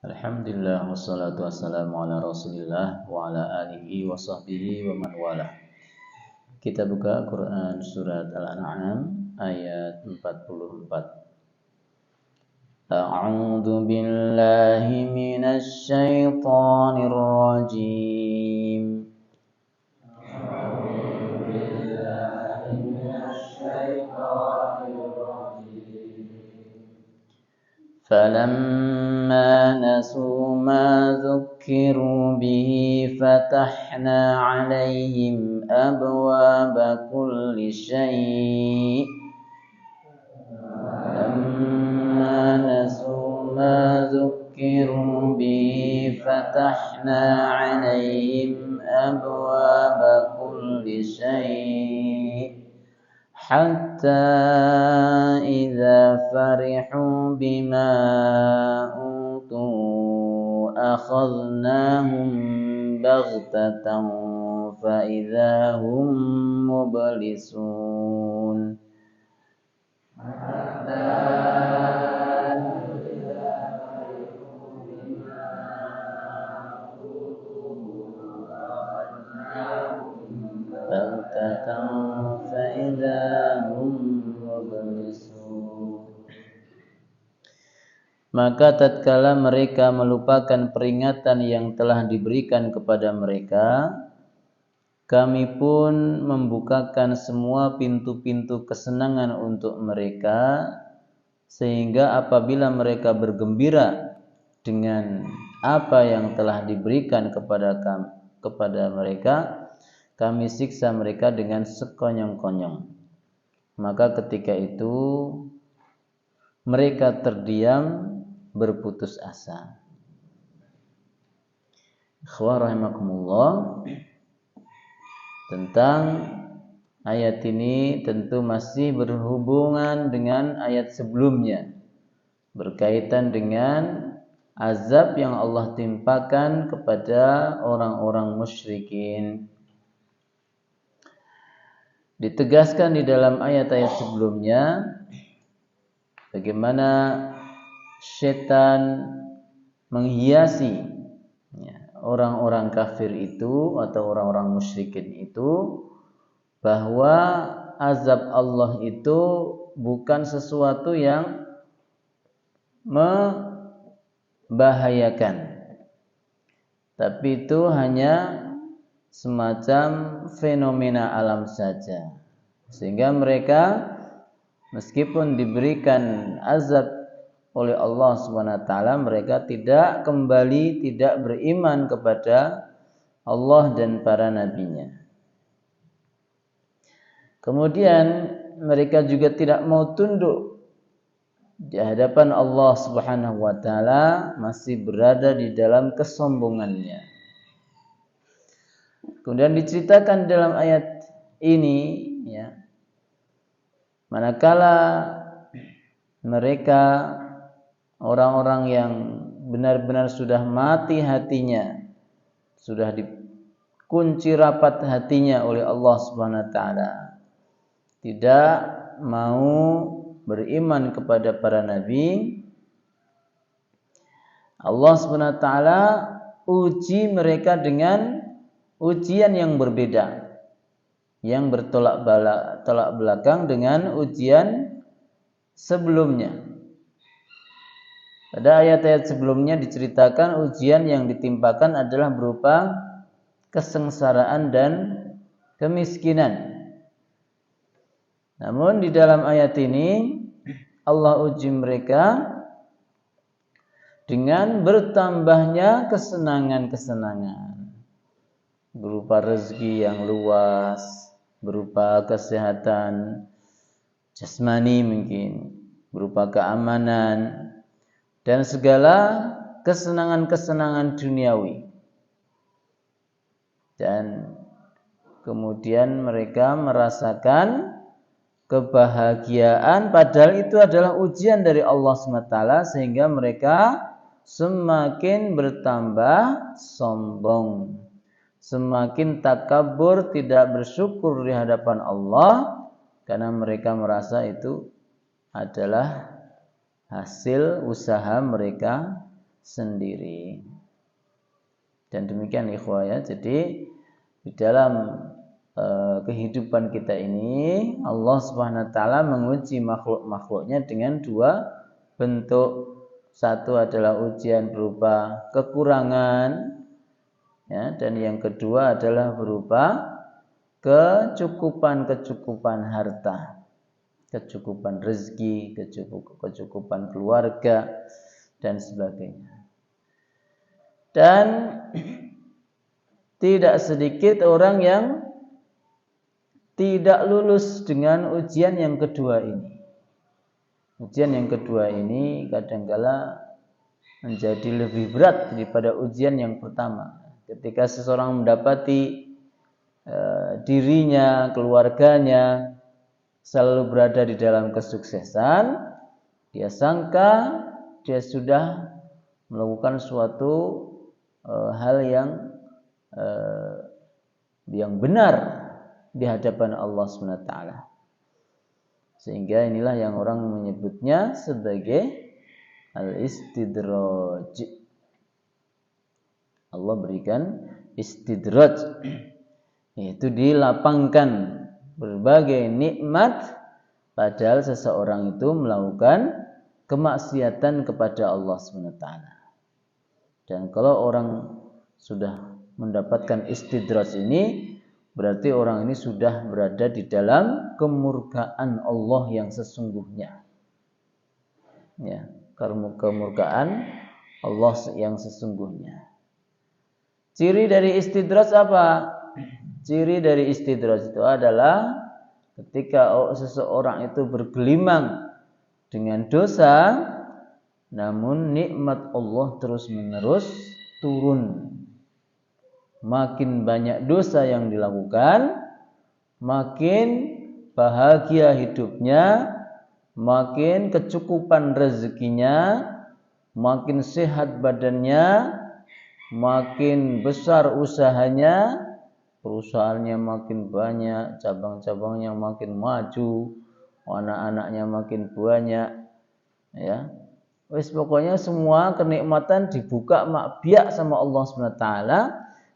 Alhamdulillah wassalatu wassalamu ala Rasulillah wa ala alihi wa sahbihi wa man wala. Kita buka Quran surat Al-An'am ayat 44. A'udzu billahi minasy syaithanir rajim. فلما نسوا ما ذكروا به فتحنا عليهم أبواب كل شيء حتى إذا فرحوا بما أوتوا أخذناهم بغتة فإذا هم مبلسون Maka tatkala mereka melupakan peringatan yang telah diberikan kepada mereka, kami pun membukakan semua pintu-pintu kesenangan untuk mereka, sehingga apabila mereka bergembira dengan apa yang telah diberikan kepada mereka, kami siksa mereka dengan sekonyong-konyong. Maka ketika itu mereka terdiam berputus asa. Ikhwah rahimakumullah, tentang ayat ini tentu masih berhubungan dengan ayat sebelumnya, berkaitan dengan azab yang Allah timpakan kepada orang-orang musyrikin. Ditegaskan di dalam ayat-ayat sebelumnya bagaimana setan menghiasi orang-orang kafir itu atau orang-orang musyrikin itu, bahwa azab Allah itu bukan sesuatu yang membahayakan, tapi itu hanya semacam fenomena alam saja, sehingga mereka meskipun diberikan azab oleh Allah SWT, mereka tidak kembali, tidak beriman kepada Allah dan para nabinya. Kemudian mereka juga tidak mau tunduk di hadapan Allah SWT, masih berada di dalam kesombongannya. Kemudian diceritakan dalam ayat ini, manakala mereka orang-orang yang benar-benar sudah mati hatinya, sudah dikunci rapat hatinya oleh Allah Subhanahu wa taala, tidak mau beriman kepada para nabi, Allah Subhanahu wa taala uji mereka dengan ujian yang berbeda, yang bertolak belakang dengan ujian sebelumnya. Pada ayat-ayat sebelumnya diceritakan ujian yang ditimpakan adalah berupa kesengsaraan dan kemiskinan. Namun di dalam ayat ini Allah uji mereka dengan bertambahnya kesenangan-kesenangan, berupa rezeki yang luas, berupa kesehatan jasmani mungkin, berupa keamanan, dan segala kesenangan-kesenangan duniawi. Dan kemudian mereka merasakan kebahagiaan, padahal itu adalah ujian dari Allah SWT, sehingga mereka semakin bertambah sombong, semakin takabur, tidak bersyukur di hadapan Allah, karena mereka merasa itu adalah hasil usaha mereka sendiri. Dan demikian ikhwah ya. Jadi di dalam kehidupan kita ini Allah Subhanahu wa taala menguji makhluk-makhluknya dengan dua bentuk. Satu adalah ujian berupa kekurangan ya, dan yang kedua adalah berupa kecukupan harta, kecukupan rezeki, kecukupan keluarga dan sebagainya. Dan tidak sedikit orang yang tidak lulus dengan ujian yang kedua ini. Ujian yang kedua ini kadangkala menjadi lebih berat daripada ujian yang pertama. Ketika seseorang mendapati dirinya, keluarganya selalu berada di dalam kesuksesan, dia sangka dia sudah melakukan suatu hal yang benar di hadapan Allah SWT. Sehingga inilah yang orang menyebutnya sebagai al-istidraj. Allah berikan istidraj, yaitu dilapangkan berbagai nikmat padahal seseorang itu melakukan kemaksiatan kepada Allah SWT. Dan kalau orang sudah mendapatkan istidraj ini, berarti orang ini sudah berada di dalam kemurkaan Allah yang sesungguhnya. Ya, kemurkaan Allah yang sesungguhnya. Ciri dari istidraj apa? Ciri dari istidraj itu adalah ketika seseorang itu bergelimang dengan dosa, namun nikmat Allah terus-menerus turun. Makin banyak dosa yang dilakukan, makin bahagia hidupnya, makin kecukupan rezekinya, makin sehat badannya, makin besar usahanya, perusahaannya makin banyak, cabang-cabangnya makin maju, anak-anaknya makin banyak, ya. Wis pokoknya semua kenikmatan dibuka biak sama Allah SWT.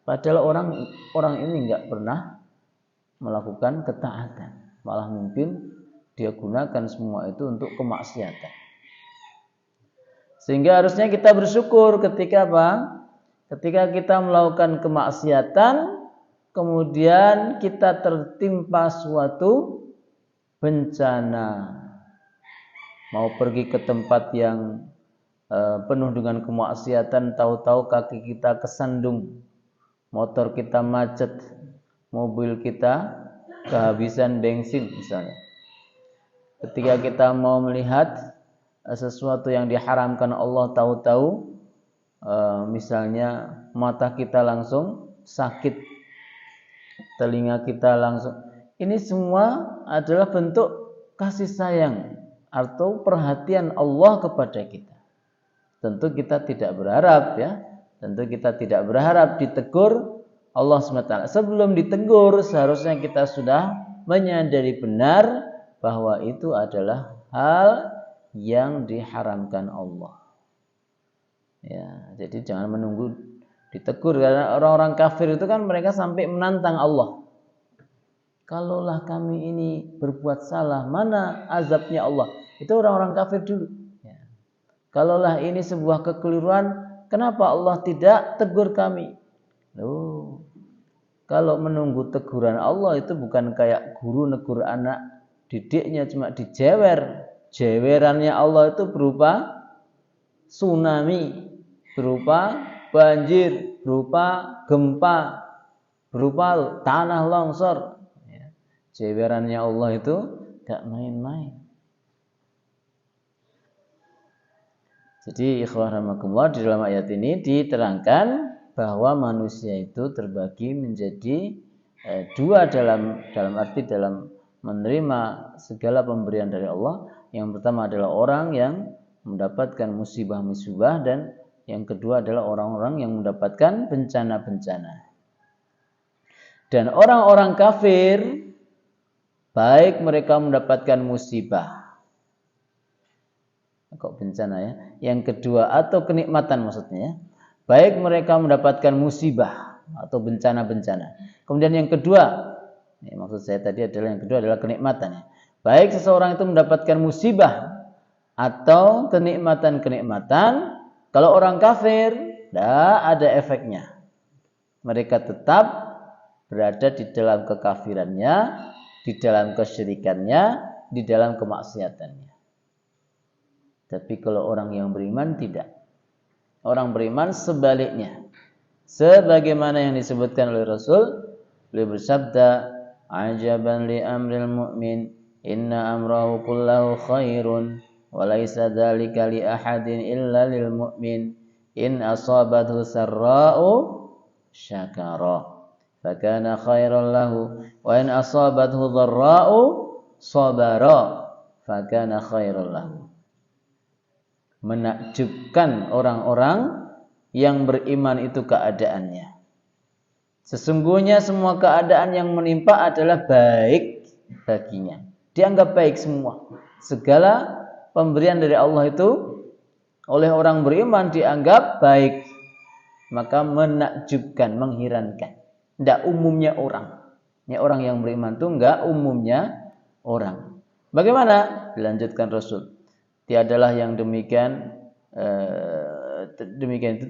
Padahal orang ini enggak pernah melakukan ketaatan, malah mungkin dia gunakan semua itu untuk kemaksiatan. Sehingga harusnya kita bersyukur ketika apa? Ketika kita melakukan kemaksiatan, kemudian kita tertimpa suatu bencana. Mau pergi ke tempat yang penuh dengan kemaksiatan, tahu-tahu kaki kita kesandung, motor kita macet, mobil kita kehabisan bensin misalnya. Ketika kita mau melihat sesuatu yang diharamkan Allah, tahu-tahu misalnya mata kita langsung sakit, telinga kita langsung. Ini semua adalah bentuk kasih sayang atau perhatian Allah kepada kita. Tentu kita tidak berharap ya. Tentu kita tidak berharap ditegur Allah SWT. Sebelum ditegur seharusnya kita sudah menyadari benar bahwa itu adalah hal yang diharamkan Allah. Ya, jadi jangan menunggu ditegur, karena orang-orang kafir itu kan mereka sampai menantang Allah. Kalaulah kami ini berbuat salah, mana azabnya Allah? Itu orang-orang kafir dulu. Ya. Kalaulah ini sebuah kekeliruan, kenapa Allah tidak tegur kami? Loh, kalau menunggu teguran Allah itu bukan kayak guru negur anak didiknya cuma dijewer. Jewerannya Allah itu berupa tsunami, berupa banjir, berupa gempa, berupa tanah longsor. Jewerannya Allah itu gak main-main. Jadi ikhwah rahimakumullah, di dalam ayat ini diterangkan bahwa manusia itu terbagi menjadi dua dalam arti dalam menerima segala pemberian dari Allah. Yang pertama adalah orang yang mendapatkan musibah-musibah, dan yang kedua adalah orang-orang yang mendapatkan bencana-bencana. Dan orang-orang kafir, baik mereka mendapatkan musibah Kok bencana ya? Yang kedua atau kenikmatan maksudnya ya. Baik mereka mendapatkan musibah atau bencana-bencana. Kemudian yang kedua, maksud saya tadi adalah yang kedua adalah kenikmatan. Baik seseorang itu mendapatkan musibah atau kenikmatan-kenikmatan, kalau orang kafir tidak ada efeknya. Mereka tetap berada di dalam kekafirannya, di dalam kesyirikannya, di dalam kemaksiatannya. Tapi kalau orang yang beriman tidak. Orang beriman sebaliknya. Sebagaimana yang disebutkan oleh Rasul, beliau bersabda, "Ajaban li amril mu'min, inna amrahu kullahu khairun, wa laisa dzalika li ahadin illa lil mu'min. In asabathu sarra'u syakara, fakana khairan lahu, wa in asabathu dharra'u sabara, fakana khairan lahu." Menakjubkan orang-orang yang beriman itu keadaannya. Sesungguhnya semua keadaan yang menimpa adalah baik baginya. Dianggap baik semua. Segala pemberian dari Allah itu oleh orang beriman dianggap baik. Maka menakjubkan, mengherankan. Tidak umumnya orang. Ya, orang yang beriman itu enggak umumnya orang. Bagaimana? Dilanjutkan Rasul. Tiadalah yang demikian itu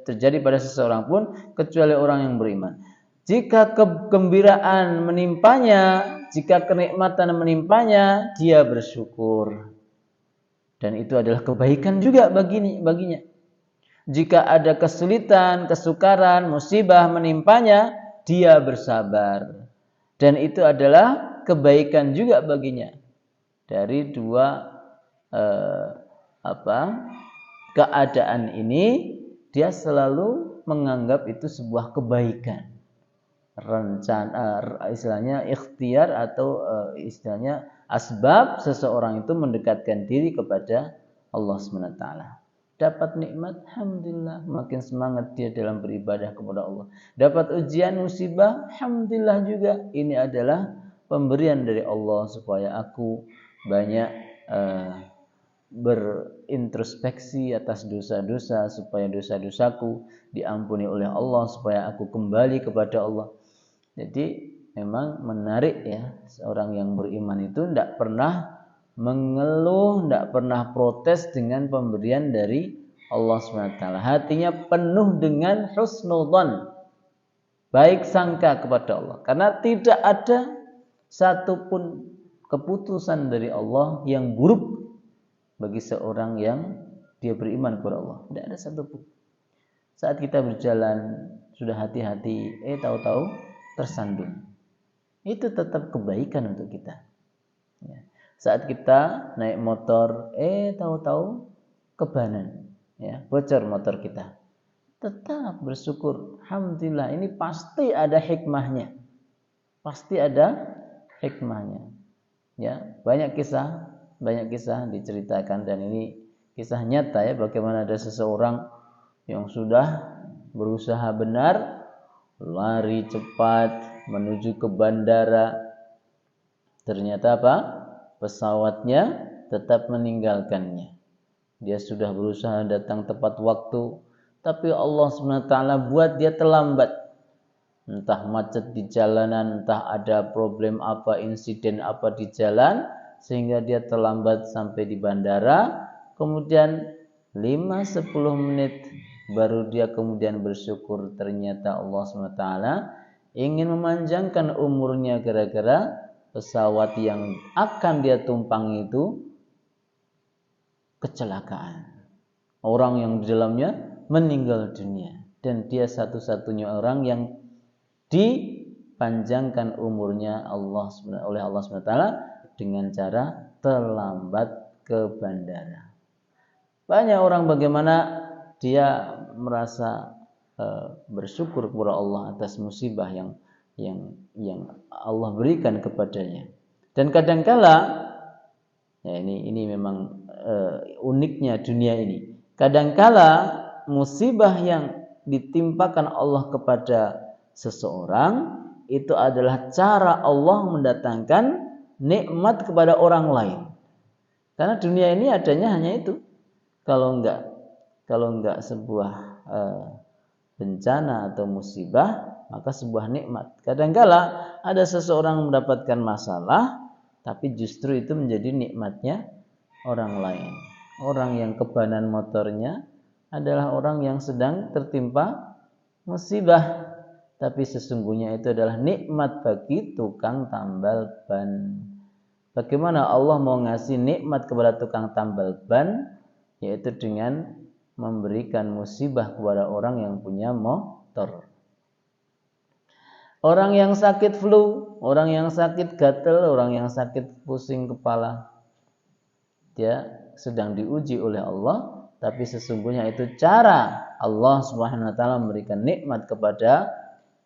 terjadi pada seseorang pun kecuali orang yang beriman. Jika kegembiraan menimpanya, jika kenikmatan menimpanya, dia bersyukur. Dan itu adalah kebaikan juga baginya. Jika ada kesulitan, kesukaran, musibah menimpanya, dia bersabar. Dan itu adalah kebaikan juga baginya. Dari dua keadaan ini, dia selalu menganggap itu sebuah kebaikan. Rencana, istilahnya ikhtiar atau istilahnya asbab seseorang itu mendekatkan diri kepada Allah SWT. Dapat nikmat, alhamdulillah, makin semangat dia dalam beribadah kepada Allah. Dapat ujian, musibah, alhamdulillah juga. Ini adalah pemberian dari Allah supaya aku banyak berintrospeksi atas dosa-dosa, supaya dosa-dosaku diampuni oleh Allah, supaya aku kembali kepada Allah. Jadi memang menarik ya, seorang yang beriman itu tidak pernah mengeluh, tidak pernah protes dengan pemberian dari Allah SWT. Hatinya penuh dengan husnudzan, baik sangka kepada Allah, karena tidak ada satupun keputusan dari Allah yang buruk bagi seorang yang dia beriman kepada Allah. Tidak ada satupun. Saat kita berjalan sudah hati-hati, tahu-tahu tersandung. Itu tetap kebaikan untuk kita. Ya. Saat kita naik motor, tahu-tahu kebanan, ya, bocor motor kita. Tetap bersyukur. Alhamdulillah, ini pasti ada hikmahnya. Pasti ada hikmahnya. Ya, banyak kisah diceritakan, dan ini kisah nyata ya, bagaimana ada seseorang yang sudah berusaha benar lari cepat menuju ke bandara, ternyata pesawatnya tetap meninggalkannya. Dia sudah berusaha datang tepat waktu, tapi Allah SWT buat dia terlambat. Entah macet di jalanan, entah ada problem apa, insiden apa di jalan, sehingga dia terlambat sampai di bandara. Kemudian 5-10 menit baru dia kemudian bersyukur, ternyata Allah SWT ingin memanjangkan umurnya gara-gara pesawat yang akan dia tumpangi itu kecelakaan. Orang yang di dalamnya meninggal dunia, dan dia satu-satunya orang yang dipanjangkan umurnya oleh Allah SWT dengan cara terlambat ke bandara. Banyak orang bagaimana dia merasa bersyukur kepada Allah atas musibah yang Allah berikan kepadanya. Dan kadangkala, ya ini memang uniknya dunia ini. Kadangkala musibah yang ditimpakan Allah kepada seseorang itu adalah cara Allah mendatangkan nikmat kepada orang lain. Karena dunia ini adanya hanya itu. Kalau enggak sebuah bencana atau musibah, maka sebuah nikmat. Kadangkala ada seseorang mendapatkan masalah, tapi justru itu menjadi nikmatnya orang lain. Orang yang kebanan motornya adalah orang yang sedang tertimpa musibah, tapi sesungguhnya itu adalah nikmat bagi tukang tambal ban. Bagaimana Allah mau ngasih nikmat kepada tukang tambal ban? Yaitu dengan memberikan musibah kepada orang yang punya motor. Orang yang sakit flu, orang yang sakit gatal, orang yang sakit pusing kepala, dia sedang diuji oleh Allah, tapi sesungguhnya itu cara Allah Subhanahu wa taala memberikan nikmat kepada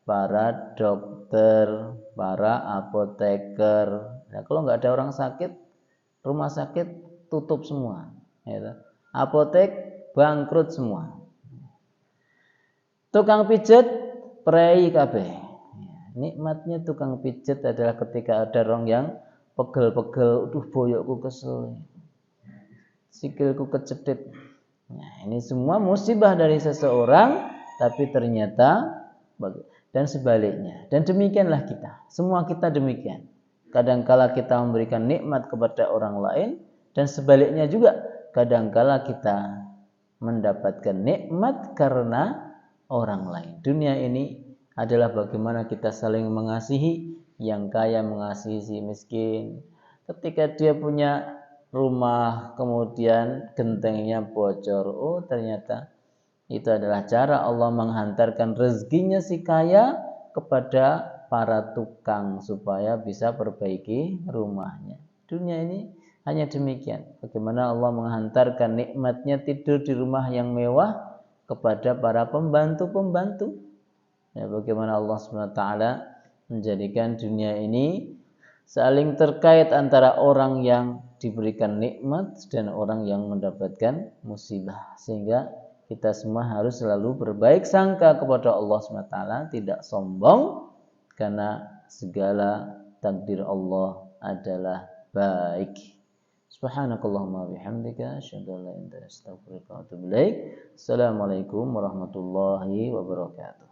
para dokter, para apoteker. Nah, kalau nggak ada orang sakit, rumah sakit tutup semua, ya. Apotek bangkrut semua. Tukang pijet prei kabeh. Nikmatnya tukang pijet adalah ketika ada orang yang pegel-pegel, aduh boyokku kesel, sikilku kecetit. Nah, ini semua musibah dari seseorang, tapi ternyata dan sebaliknya. Dan demikianlah kita. Semua kita demikian. Kadangkala kita memberikan nikmat kepada orang lain, dan sebaliknya juga kadangkala kita mendapatkan nikmat karena orang lain. Dunia ini adalah bagaimana kita saling mengasihi, yang kaya mengasihi si miskin. Ketika dia punya rumah, kemudian gentengnya bocor, oh ternyata itu adalah cara Allah menghantarkan rezekinya si kaya kepada para tukang supaya bisa perbaiki rumahnya. Dunia ini hanya demikian. Bagaimana Allah menghantarkan nikmatnya tidur di rumah yang mewah kepada para pembantu-pembantu. Ya, bagaimana Allah SWT menjadikan dunia ini saling terkait antara orang yang diberikan nikmat dan orang yang mendapatkan musibah. Sehingga kita semua harus selalu berbaik sangka kepada Allah SWT, tidak sombong, karena segala takdir Allah adalah baik. Subhanakallahumma bihamdika asyhadu an la ilaha illa anta astaghfiruka wa atubu ilaik. Assalamualaikum warahmatullahi wabarakatuh.